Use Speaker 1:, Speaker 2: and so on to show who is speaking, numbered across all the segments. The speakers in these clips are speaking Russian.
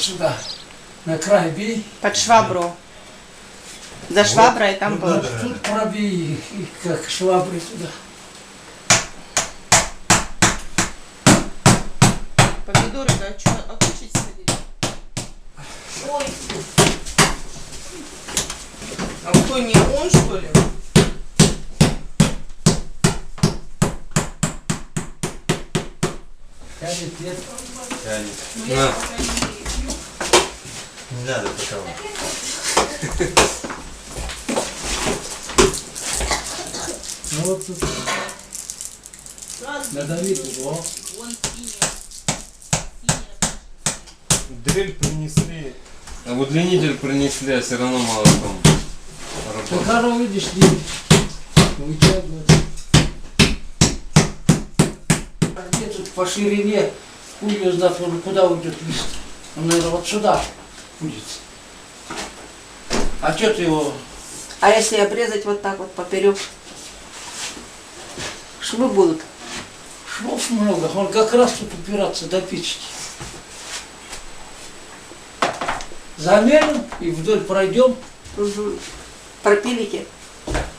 Speaker 1: сюда, на край бей.
Speaker 2: Под швабру. За шваброй там было.
Speaker 1: Вот тут пробей, и как швабры туда.
Speaker 2: Помидоры, да, что, окучить сходить? Ой. А кто, не он, что ли?
Speaker 1: Тянет, нет?
Speaker 3: Тянет. На. Не надо такого.
Speaker 1: Ну вот тут. Надавить его.
Speaker 3: Дрель принесли. А удлинитель принесли, а все равно мало там
Speaker 1: Ты
Speaker 3: работает.
Speaker 1: хоро видишь, не вытягивать. А где тут по ширине, хуй ее знает, куда уйдет лист? Он, наверное, вот сюда будет. А что ты его...
Speaker 2: А если обрезать вот так вот поперек? Швы будут.
Speaker 1: Швов много, он как раз тут упираться до печки. Замерим и вдоль пройдем.
Speaker 2: Угу. Пропилите.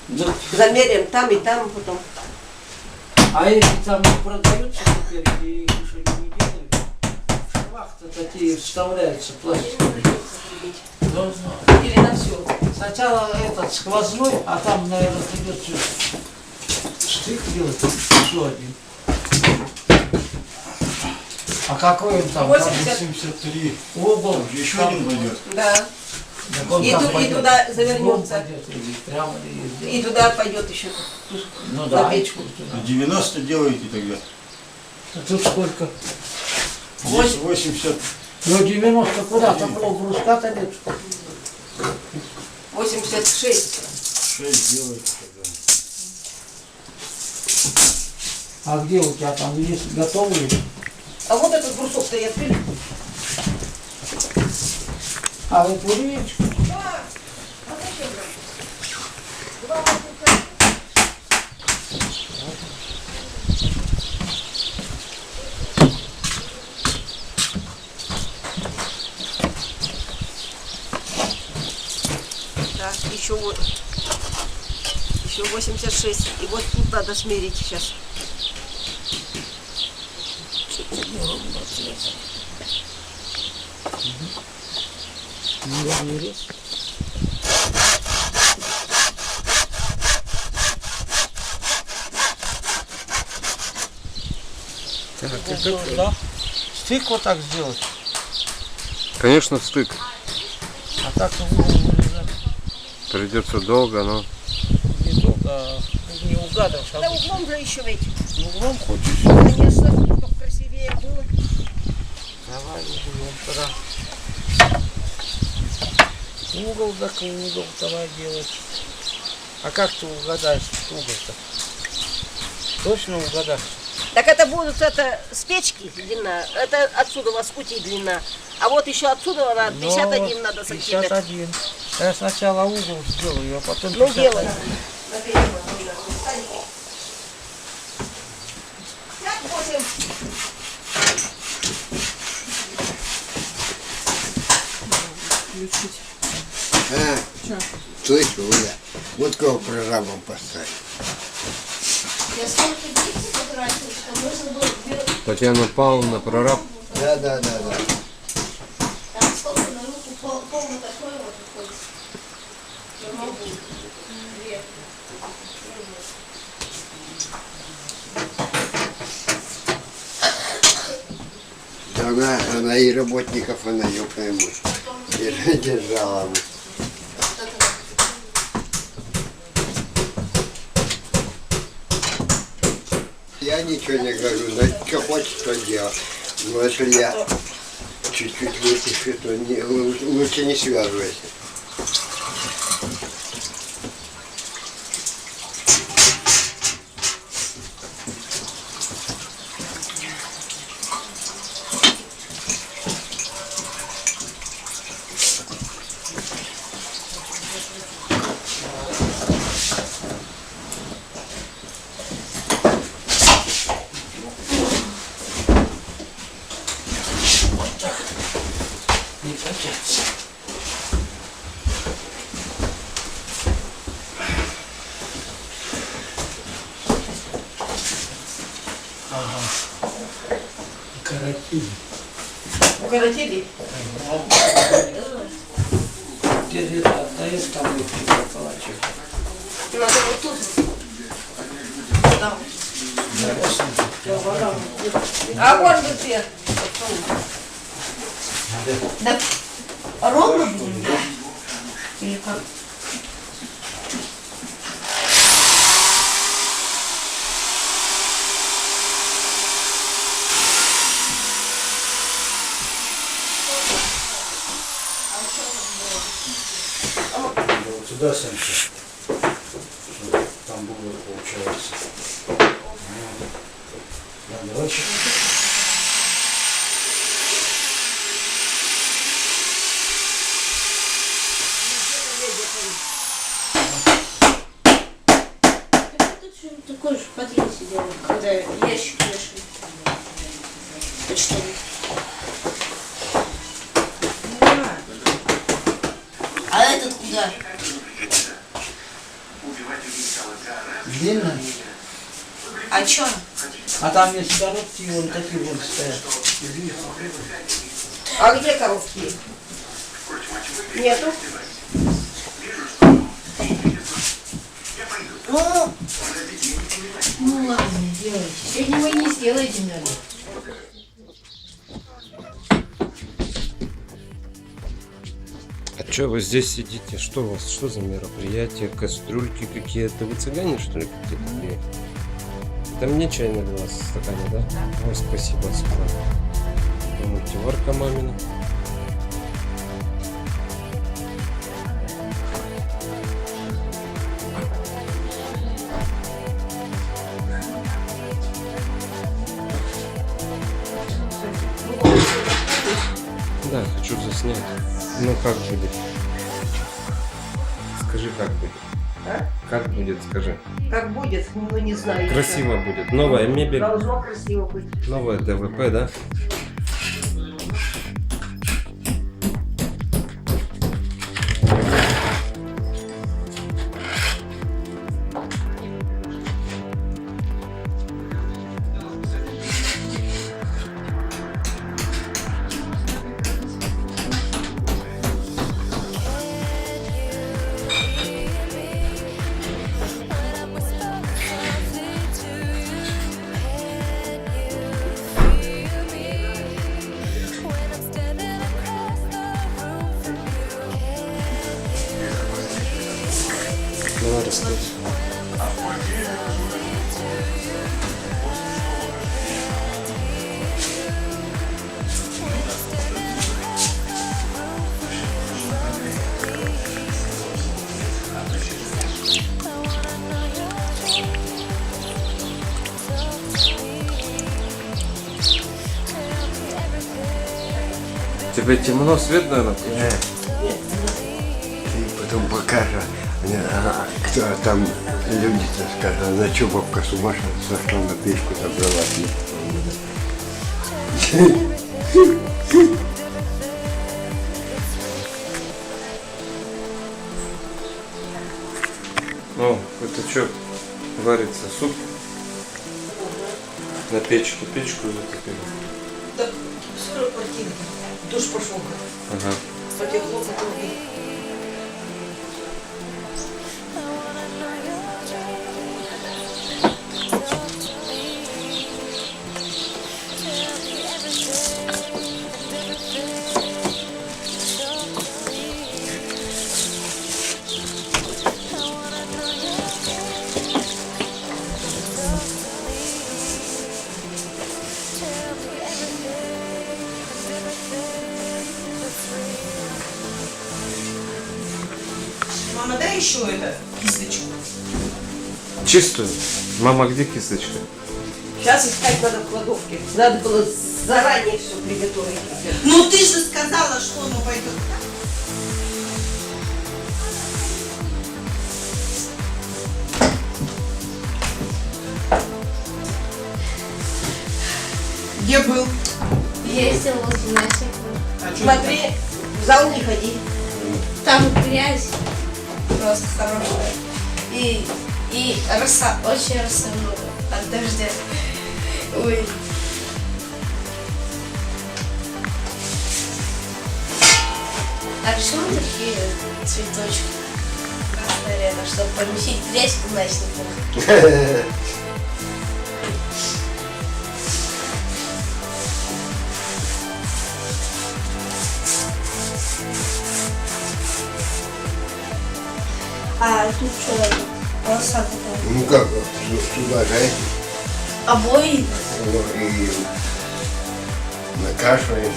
Speaker 1: Да.
Speaker 2: Замерим там и там потом.
Speaker 1: А если там не продаются теперь, и их еще не делают, в швах-то такие вставляются пластиковые. Должно.
Speaker 2: Или на все.
Speaker 1: Сначала этот сквозной, а там, наверное, придется штык делать, еще один. А какой он там?
Speaker 3: 83.
Speaker 1: Угол.
Speaker 3: Еще
Speaker 1: там,
Speaker 3: один пойдет.
Speaker 2: Да.
Speaker 1: так он
Speaker 2: И,
Speaker 1: там
Speaker 2: и
Speaker 1: пойдет.
Speaker 2: туда
Speaker 1: Вон
Speaker 2: завернется.
Speaker 1: пойдет, или прямо, или
Speaker 2: И туда пойдет еще.
Speaker 1: ну
Speaker 2: на
Speaker 1: да,
Speaker 2: печку.
Speaker 1: туда.
Speaker 3: 90 делаете тогда.
Speaker 1: А тут сколько?
Speaker 3: Здесь 80.
Speaker 1: Ну 90 куда? Там бруската нет.
Speaker 2: 86.
Speaker 3: 6 делаете тогда.
Speaker 1: А где у тебя там есть готовые?
Speaker 2: А вот этот брусок-то я отпилю.
Speaker 1: А вот буречку?
Speaker 2: Да. А зачем брать? Да, еще вот. Еще 86. И вот тут надо смерить сейчас.
Speaker 1: Так, это да? Стык вот так сделать.
Speaker 3: Конечно, стык.
Speaker 1: А так вырезать
Speaker 3: Придется долго, но...
Speaker 1: не только не угадываешь, а
Speaker 2: Да углом же еще ведь.
Speaker 1: углом хочешь.
Speaker 2: Конечно, чтобы красивее было.
Speaker 1: Давай углом тогда. Угол так угол давай делать. А как ты угадаешь угол-то? Точно угадаешь?
Speaker 2: Так это будут это с печки длина, это отсюда у вас пути длина. А вот еще отсюда она 51 надо сантиметров.
Speaker 1: 51. Я сначала угол сделаю, а потом
Speaker 2: Ну
Speaker 1: 51.
Speaker 2: делай.
Speaker 4: Слышу, Оля, вот кого прорабом поставить.
Speaker 5: Я столько денег потратил, что нужно было
Speaker 3: Татьяна Павловна, прораб.
Speaker 4: Да.
Speaker 5: там столько на руку полный такой вот выходит. Я могу. Две.
Speaker 4: Она и работников, она ее поймет. И держала. Я ничего не говорю, но что хочешь, то делать. Но если я чуть-чуть вытешу, то лучше не связывайся.
Speaker 1: Ага. Каратин.
Speaker 2: Укоротили?
Speaker 1: Теперь это отдает там и переколачивает.
Speaker 2: Надо вот тут.
Speaker 5: Да.
Speaker 2: А вот бы ты.
Speaker 5: Да. Ровно будем, да? Или как?
Speaker 1: Вот сюда Санчо. Там было, получается. Давайте.
Speaker 5: Тут что-нибудь такое же в подъезде делали, когда ящик вешали. Почти. А этот куда?
Speaker 1: Длинно?
Speaker 5: А чё?
Speaker 1: А там есть коробки, вон такие вон стоят.
Speaker 2: А где коробки? Нету?
Speaker 5: Ну ладно, делайте. Сегодня вы не сделаете, наверное.
Speaker 3: А что вы здесь сидите? Что у вас? Что за мероприятие? Кастрюльки какие-то? Вы цыгане, что ли, какие-то? Или... Это мне чай налила в стакане, да? Ой, спасибо, Светлана. Мультиварка мамина. Да, хочу заснять. Ну как будет? Скажи, как будет?
Speaker 2: А?
Speaker 3: Как будет, скажи.
Speaker 2: Как будет, ну не знаю. еще.
Speaker 3: Красиво будет. Новая мебель,
Speaker 2: Должно красиво быть.
Speaker 3: новая ДВП, да? Давай рассказывай. Тебе темно, свет, наверное, включен?
Speaker 4: И потом покажет, кто там люди-то скажут, а на что бабка сумасшедшая сошла на печку забралась.
Speaker 3: О, это что, варится суп на печке, печку затопили.
Speaker 2: Так, 40 квартир. Душ пошел.
Speaker 3: Ага.
Speaker 2: Потекло, потом.
Speaker 5: Мама, дай еще это, кисточку.
Speaker 3: Чистую. Мама, где кисточка?
Speaker 2: Сейчас искать надо в кладовке. Надо было заранее все приготовить.
Speaker 5: Ну ты же сказала, что оно пойдет. Где был?
Speaker 6: Ездил в гимнастику.
Speaker 2: Смотри, в зал не ходи.
Speaker 6: Там грязь просто хорошая. И роса, очень роса много от дождя. Ой. А почему такие цветочки? Наверное, чтобы поместить грязь в дачниках. А тут что? Полоса такая.
Speaker 4: Ну как, сюда же
Speaker 6: Обои.
Speaker 4: ну, и накрашиваем.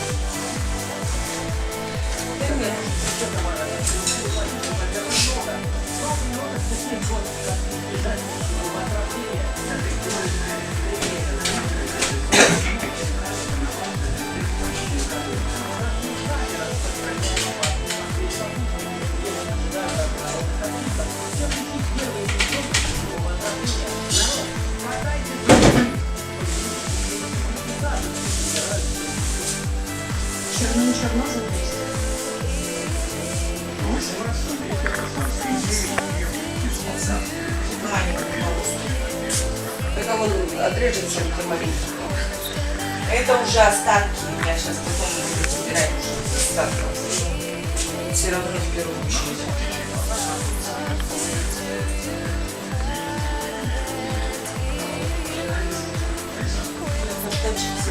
Speaker 2: Это он отрежется маленько. Это уже остатки. Я сейчас потом буду собирать уже остатки. Все равно разберу. Все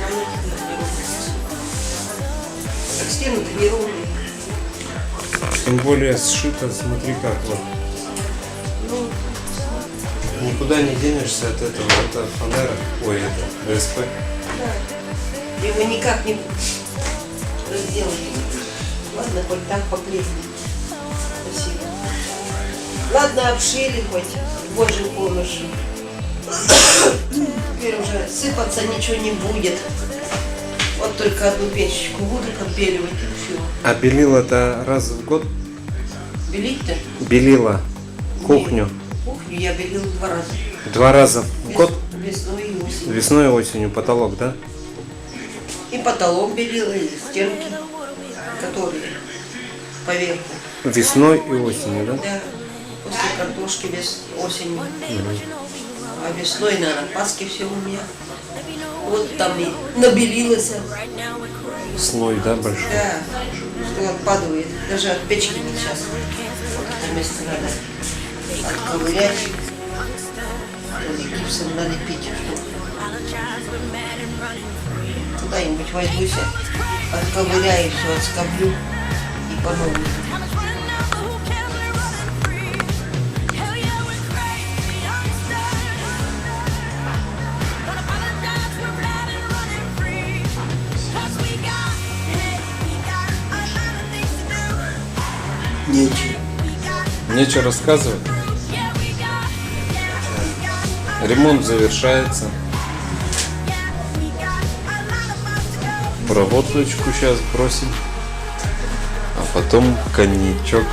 Speaker 2: равно разберу. Так стену-то неровные.
Speaker 3: Тем более сшито, смотри как вот. Никуда не денешься от этого. Это фанера. Ой, это ДСП.
Speaker 2: Его никак не сделать. Ладно, хоть так поклеить. Спасибо. Ладно, обшили хоть Божьей помощью. Теперь уже сыпаться ничего не будет. Вот только одну печечку буду отбеливать и все.
Speaker 3: А белила-то раз в год?
Speaker 2: Белить-то?
Speaker 3: Белила кухню.
Speaker 2: Кухню я белила 2 раза.
Speaker 3: 2 раза в год?
Speaker 2: Весной и осенью.
Speaker 3: Весной и осенью потолок, да?
Speaker 2: И потолок белила, и стенки, которые поверху.
Speaker 3: Весной и осенью, да?
Speaker 2: Да, после картошки осенью. А весной, наверное, Пасхи все у меня. Вот там и набелилась.
Speaker 3: Слой, да, большой?
Speaker 2: Да, что отпадывает. Даже от печки не сейчас. Вот это место надо отковырять. Или гипсом налепить. Куда-нибудь возьмусь, отковыряю, все отскоблю и по новой.
Speaker 4: Нечего.
Speaker 3: Нечего рассказывать. Ремонт завершается. Проводочку сейчас бросим. А потом коньячок.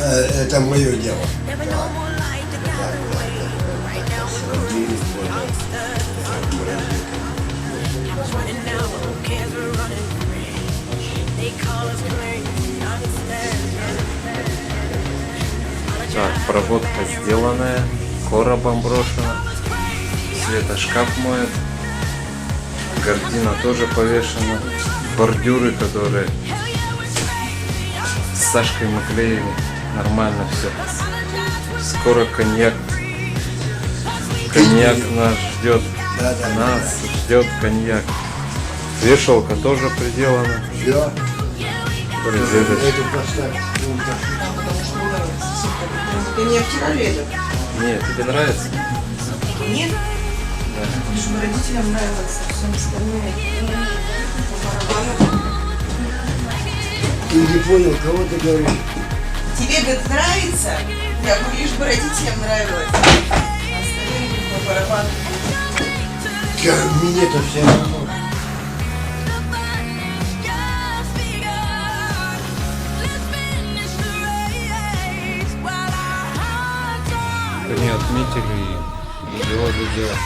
Speaker 4: Это мое дело.
Speaker 3: Так, проводка сделанная, коробом брошена, Света шкаф моет, гардина тоже повешена, бордюры, которые с Сашкой мы клеили, нормально все. Скоро коньяк нас ждет, нас ждет коньяк. Вешалка тоже приделана.
Speaker 4: Все.
Speaker 3: Розеточка.
Speaker 4: Это поставь.
Speaker 2: Ты не обтирали это?
Speaker 3: Нет, тебе нравится?
Speaker 2: Нет?
Speaker 6: Лишь бы родителям нравилось, а всем остальное.
Speaker 4: Ты не понял, кого ты говоришь?
Speaker 2: Тебе, говорит, нравится? Я говорю, лишь бы родителям нравилось. Остальные по барабану.
Speaker 4: Мне-то все равно.
Speaker 3: Они отметили и сделали дело.